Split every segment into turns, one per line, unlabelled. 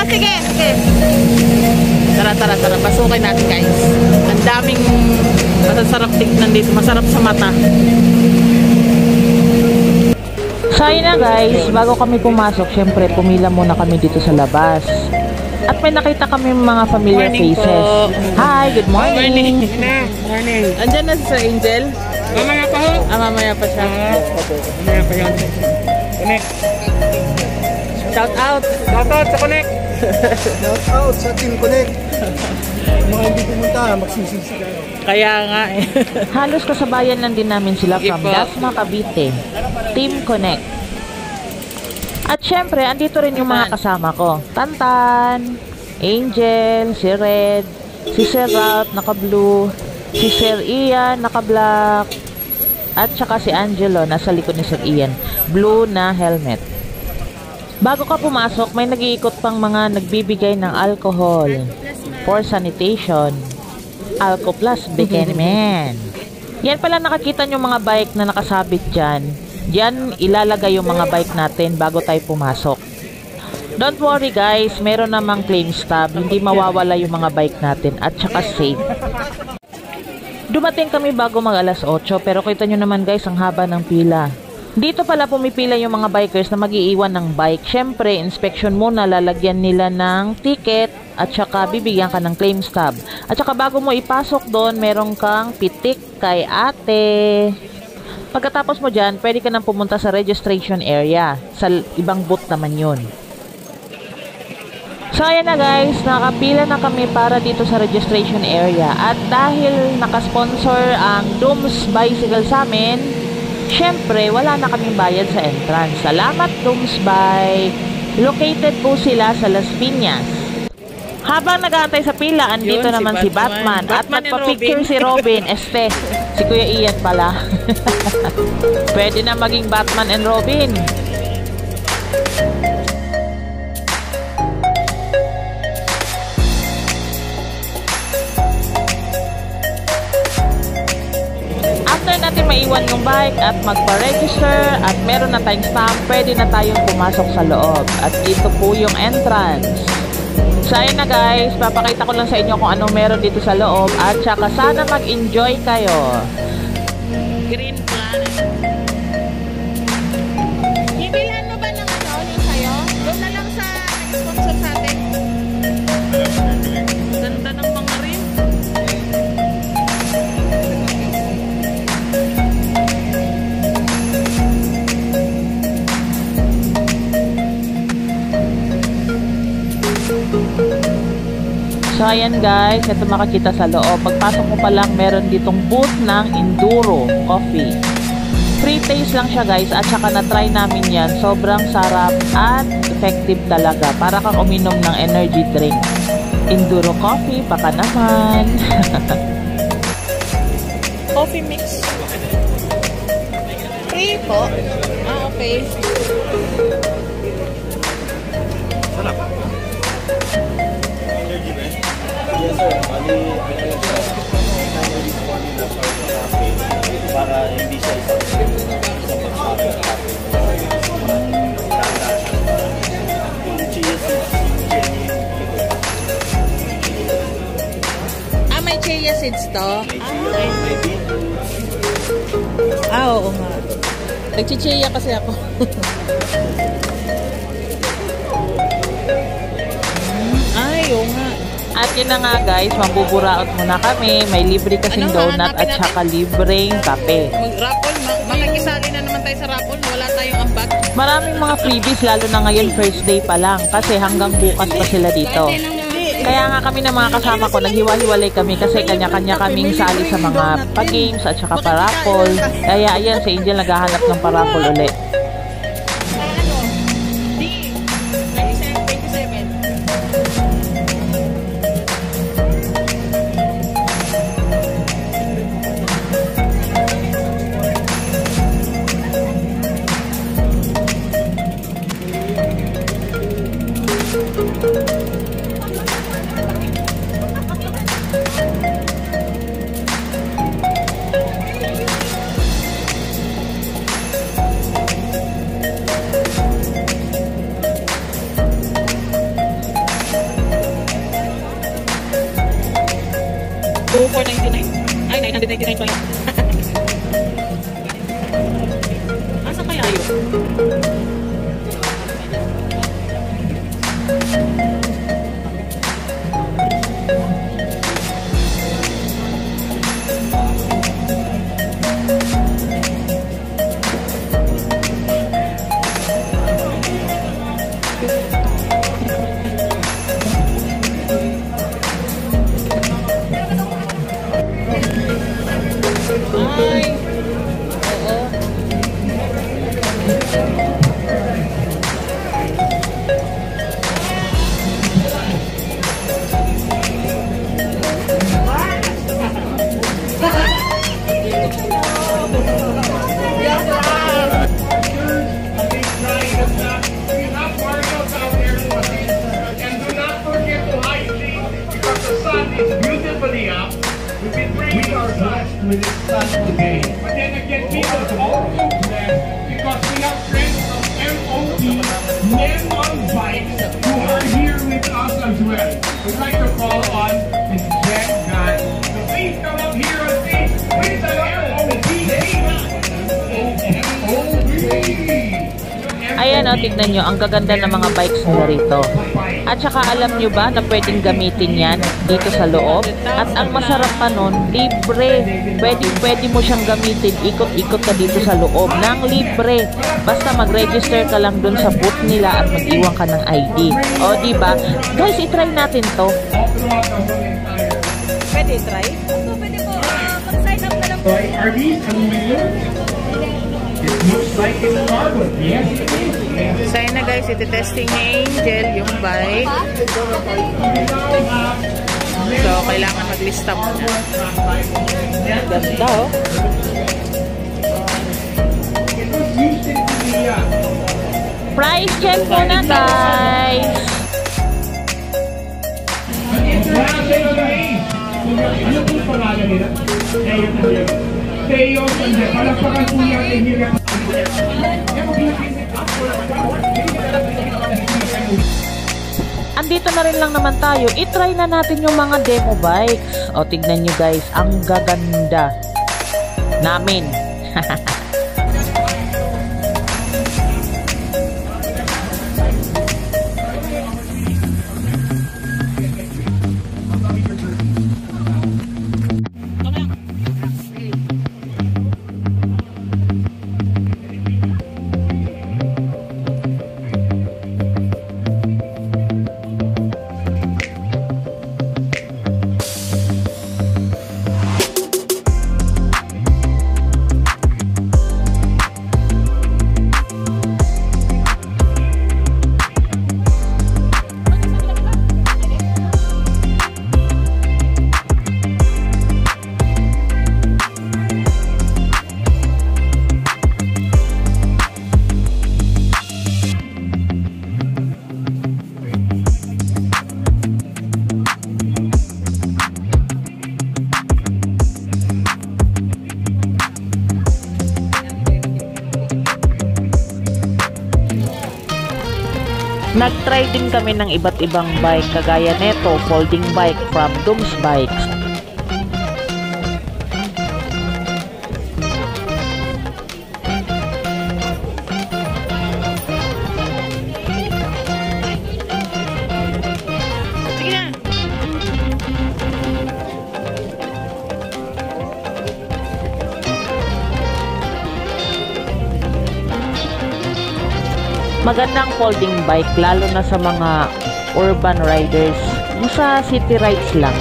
Sige, sige. Tara, tara, tara. Pasukin natin, guys. Ang daming masasarap tignan dito. Masarap sa mata. So, ayun na guys. Bago kami pumasok, syempre, pumila muna kami dito sa labas. At may nakita kami mga familiar faces. Po. Hi, good morning.
Morning.
Andyan na si Sir Angel.
Mamaya pa ho.
Mamaya pa siya.
Mamaya pa yun. Connect.
Shout out.
Shout out sa Connect.
Shout out sa Team Connect. Mga hindi pumunta, magsisisi kayo.
Kaya nga eh.
Halos kasabayan lang din namin sila from Dasma, Cavite. Team Connect. At syempre, andito rin yung mga kasama ko. Tantan, Angel, si Red, si Sir Ralph, naka-blue, si Sir Ian, naka-black, at saka si Angelo, nasa likod ni Sir Ian, blue na helmet. Bago ka pumasok, may nag-iikot pang mga nagbibigay ng alcohol for sanitation. Alco Plus Bekemen. Yan pala nakakita nyo mga bike na nakasabit dyan. Diyan ilalagay yung mga bike natin bago tayo pumasok. Don't worry guys, meron namang claim stub, hindi mawawala yung mga bike natin at saka safe. Dumating kami bago mag alas 8 pero kita nyo naman guys ang haba ng pila. Dito pala pumipila yung mga bikers na mag-iiwan ng bike. Syempre, inspection muna, lalagyan nila ng ticket at saka bibigyan ka ng claim stub. At saka bago mo ipasok doon, meron kang pitik kay ate. Pagkatapos mo dyan, pwede ka nang pumunta sa registration area. Sa ibang booth naman yun. So ayan na guys, nakapila na kami para dito sa registration area. At dahil nakasponsor ang Dooms Bicycle sa amin, syempre wala na kaming bayad sa entrance. Salamat Dooms Bike. Located po sila sa Las Piñas. Habang nag-aantay sa pila, andito naman si Batman. At nagpa-picture si Robin. Si Kuya Ian pala. Pwede na maging Batman and Robin. After natin maiwan yung bike at magpa-register at meron na tayong stamp, pwede na tayong pumasok sa loob. At ito po yung entrance. So ayun na guys, papakita ko lang sa inyo kung anong meron dito sa loob at saka sana mag-enjoy kayo. Green Planet. Ibilhan mo ba ng ano, yung sa'yo? Doon na lang sa nag-sponsor sa atin. Ganda ng mga rin. So ayan guys, ito makikita sa loob. Pagpasok mo pa lang, meron ditong booth ng Enduro Coffee. Free taste lang siya guys at saka na-try namin yan. Sobrang sarap at effective talaga. Para kang uminom ng energy drink. Enduro Coffee, baka naman. Coffee mix. Free po. Ah, okay.
Sarap. Yes sir, para hindi siya
may chia seeds to? Oo nga. Nagchichia kasi ako. Oo nga. At yun na nga guys, mambuburaot muna kami. May libre kasing donut at saka libreng kape. Mag-raffle, makikisali na naman tayo sa raffle. Wala tayong ambag. Maraming mga freebies lalo na ngayon first day pa lang. Kasi hanggang bukas pa sila dito. Kaya nga kami ng mga kasama ko, naghiwa-hiwalay kami kasi kanya-kanya kaming sali sa mga pag-games at saka pa-raffle. Kaya ayan, si Angel naghahanap ng pa-raffle ulit. design pa lang. Asa kaya yun? Ay, oo.
We've been bringing ourselves with this sun today. But then again, people all do that because we have friends from MOT, men on bikes, who are here with us as well. We'd like to call on Ms. Jen Gan. So please come up here and say, with the MOT.
Ayan o, tignan nyo, ang gaganda ng mga bikes nila rito. At saka alam nyo ba na pwedeng gamitin yan dito sa loob? At ang masarap pa nun, libre. Pwede mo siyang gamitin, ikot-ikot ka dito sa loob ng libre. Basta mag-register ka lang dun sa booth nila at mag-iwan ka ng ID. O, diba? Guys, itry natin to.
Pwede try?
Pwede po. Mag-sign up na lang po.
Are these aluminum? It looks like it's carbon. Yes, it is. Yes.
So, na guys, iti-testing ni Angel yung bike. So, kailangan maglista muna. Ganda, oh.
Price check muna, guys.
Ano po pangalan nila? Teo Sande. Palagpakan po niya kay Miriam.
Andito na rin lang naman tayo. I-try na natin yung mga demo bikes. O, tignan nyo guys. Ang gaganda namin. Nag-try din kami ng iba't ibang bike kagaya neto, folding bike from Dooms Bikes.
Sige na.
Magandang folding bike lalo na sa mga urban riders, yung sa city rides lang.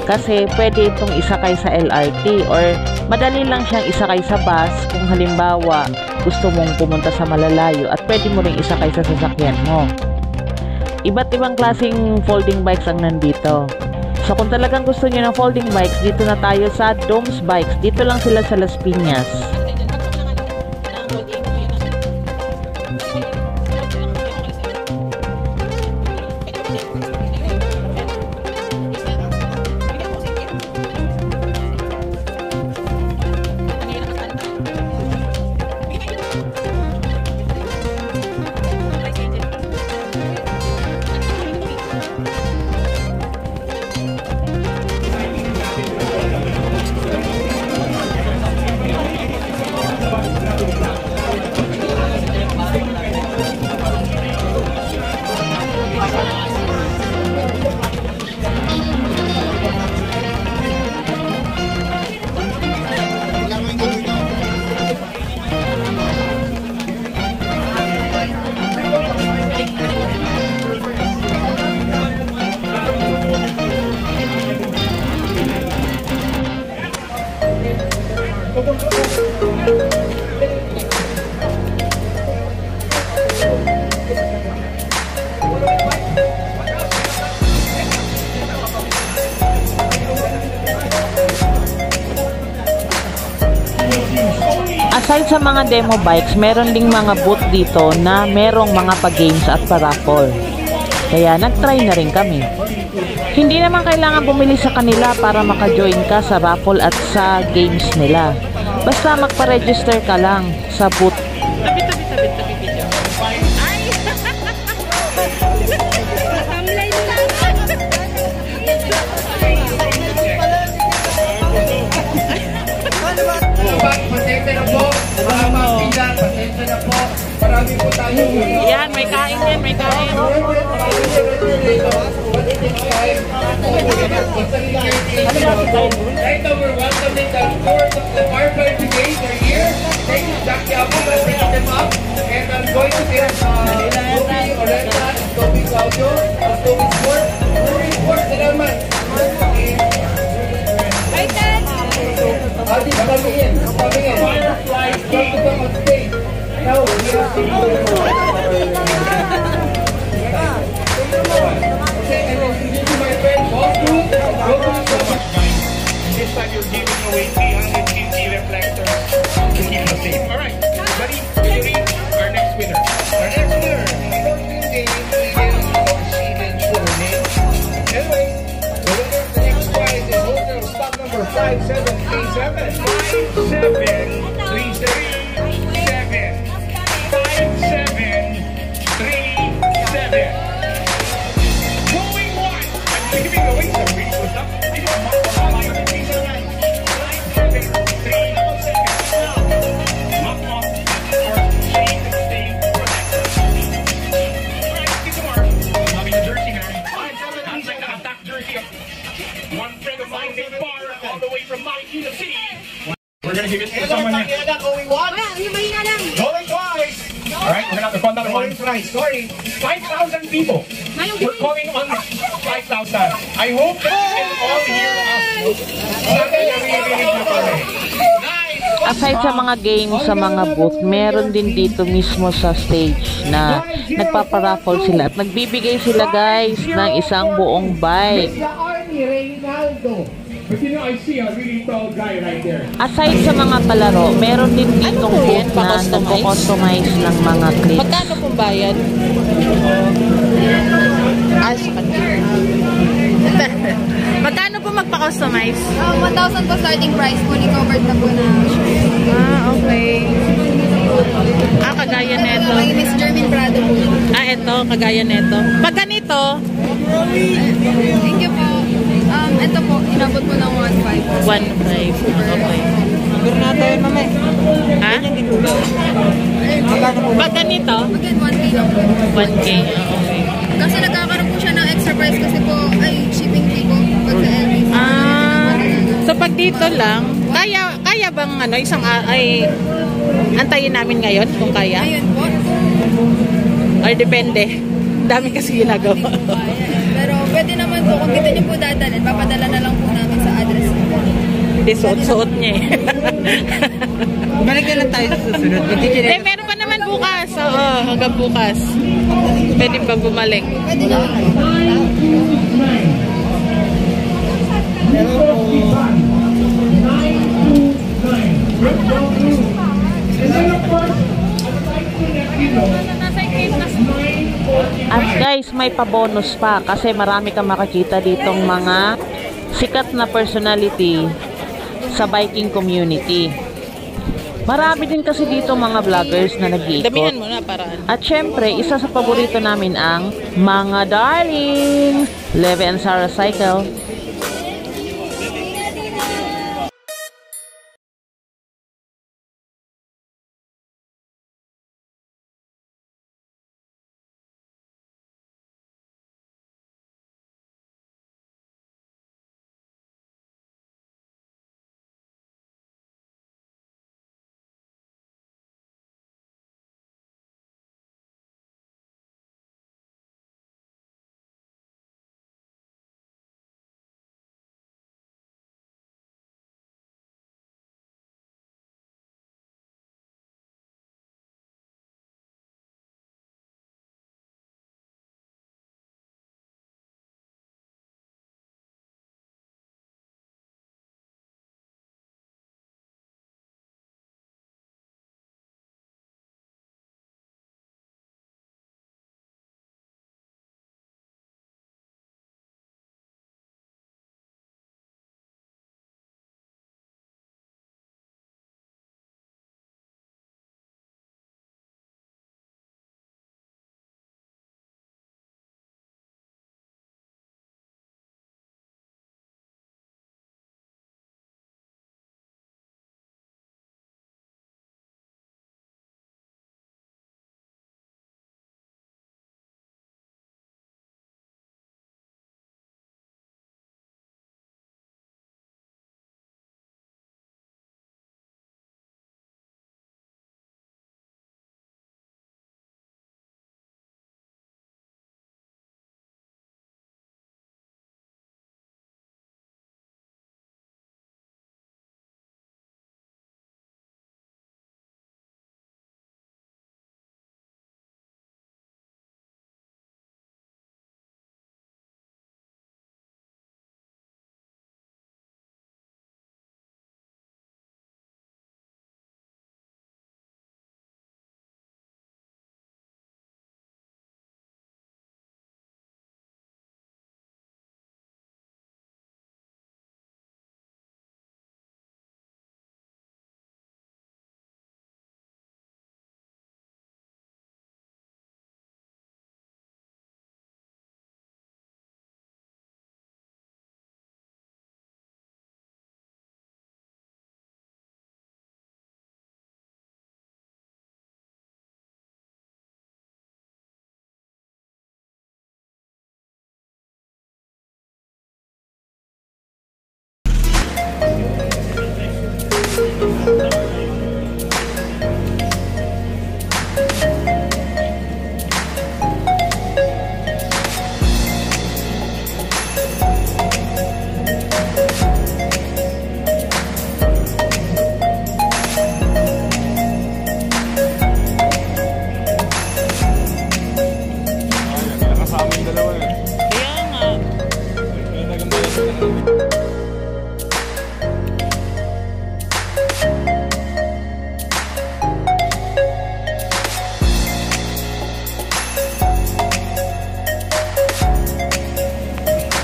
Kasi pwede itong isakay sa LRT or madali lang siyang isakay sa bus kung halimbawa gusto mong pumunta sa malalayo at pwede mo ring isakay sa sasakyan mo. Iba't ibang klaseng folding bikes ang nandito. So kung talagang gusto niyo ng folding bikes, dito na tayo sa Dooms Bikes. Dito lang sila sa Las Piñas. Aside sa mga demo bikes, meron ding mga booth dito na merong mga pa-games at pa-raffle. Kaya nag-try na rin kami. Hindi naman kailangan bumili sa kanila para maka-join ka sa raffle at sa games nila. Basta magpa-register ka lang sa booth.
Tabi video. Ay!
Tamlay lang.
Pasensya na po. Mga pagpila, pasensya na po. Marami po tayo.
Yan, may kain yan, may kain.
Right now, we're welcoming the tours of the Firefly Brigade. They're here. Thank you, Jack Yabo. Let's bring them up. And I'm going to get Toby Oretta and Toby Claudio and Toby Sport. Toby Sport, salamat.
Right, Dad?
Adi, coming in. Coming in. Firefly Brigade. Come on stage. Now, we have to okay, and then introduce to my friend, Boss Group. This time you're giving away 350 reflectors to keep us safe. Alright, buddy, will you read our next winner? Our next winner, anyway, the winner of the next prize is holder of stock number 5737. 5737. Going one. I'm giving away some really good stuff. These are my 5737. One friend of mine named Bar all the way from Makikita City. We're gonna give it to someone now. Going once. Going twice. Alright, we're gonna have to call another one. Twice. Sorry. 5,000 people. We're calling on 5,000. I hope that you can all hear us.
Aside sa mga games sa mga booth, meron din dito mismo sa stage na nagpaparaffle sila at nagbibigay sila guys ng isang buong bike.
But you know, I see a really tall guy right there.
Aside sa mga palaro, meron din ditong booth na nagko-customize ng mga clips.
Magkano pong bayad? Ah, sa kanila. Magkano po magpa-customize?
1,000 po starting price. Fully covered na po na.
Ah, okay. Ah, kagaya neto.
May Miss Jermaine Prado po.
Ah, eto, kagaya neto. Pag ganito,
Thank you po. Ito po, inabot ko ng 1,500.
1.5. Okay. Ha? Pag ganito,
Again, 1K lang po.
1K. Okay.
Kasi nagkakaroon po siya ng extra price kasi po, shipping fee po. Pag sa LBC.
So pag dito lang, kaya bang isang ay antayin namin ngayon kung kaya?
Ayun po.
Or depende. Dami kasi ginagawa.
Pero pwede naman po, kung dito niyo po dadalhin, papadala na lang po namin sa address niyo.
Hindi, suot-suot niya eh.
Balik na lang tayo sa susunod.
Eh, meron pa naman bukas. Oo, hanggang bukas. Pwede pa bumalik.
Pwede naman.
At guys, may pa-bonus pa kasi marami kang makakita ditong mga sikat na personality sa biking community. Marami din kasi dito mga vloggers na nag-iikot.
Damihan mo na para
At syempre, isa sa paborito namin ang mga darlings, Leve and Sarah Cycle.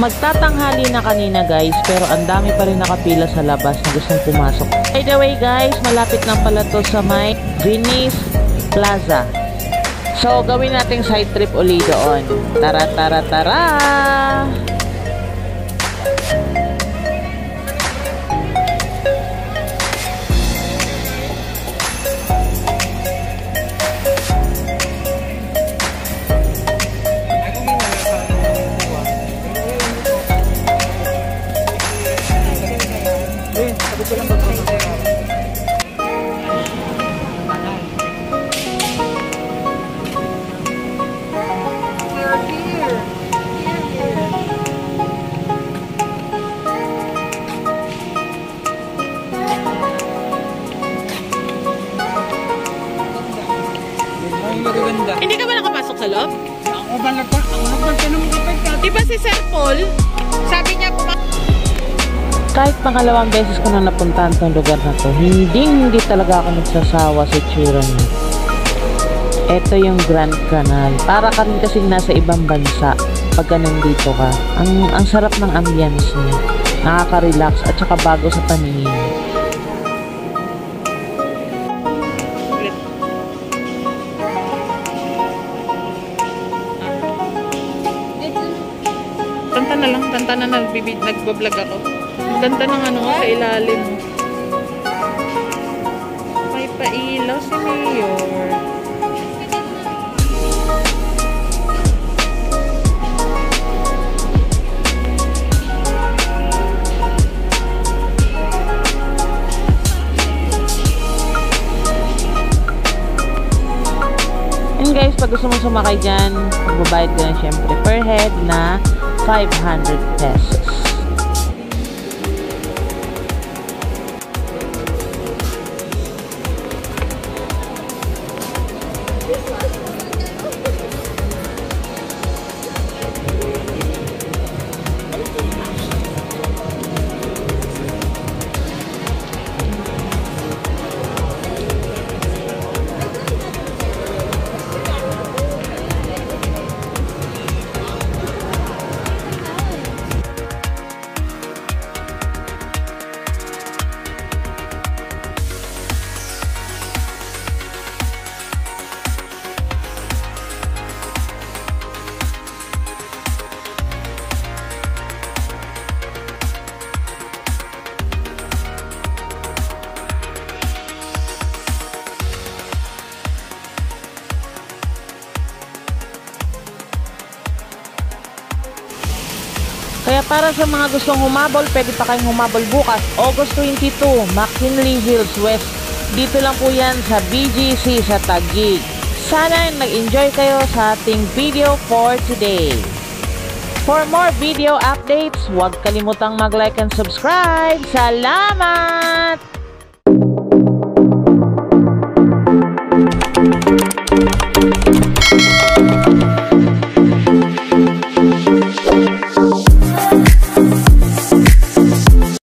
Magtatanghali na kanina guys, pero ang dami pa rin nakapila sa labas na gustong pumasok. By the way guys, malapit lang pala to sa may Venice Plaza. So, gawin nating side trip uli doon. Tara, tara, tara!
Hindi ka ba nakapasok sa loob?
Ako ba nagpantanong kapag ka?
Di ba si Sir Paul, sabi niya
Kahit pangalawang beses ko na napuntahan tong lugar na to, hindi talaga ako nagsasawa sa itsura niya. Ito yung Grand Canal. Para ka rin kasing nasa ibang bansa pag nandito ka. Ang sarap ng ambience niya. Nakaka-relax at saka bago sa paningin.
Kanta na nagbablog ako. Ganda ng ano sa ilalim. May pailaw si Mayor.
And guys, pag gusto mo sumakay dyan, magbabayad ka na syempre per head na 500 pesos. Kaya para sa mga gustong humabol, pwede pa kayong humabol bukas, August 22, McKinley Hills West. Dito lang po yan sa BGC sa Taguig. Sana nag-enjoy kayo sa ating video for today. For more video updates, huwag kalimutang mag-like and subscribe. Salamat!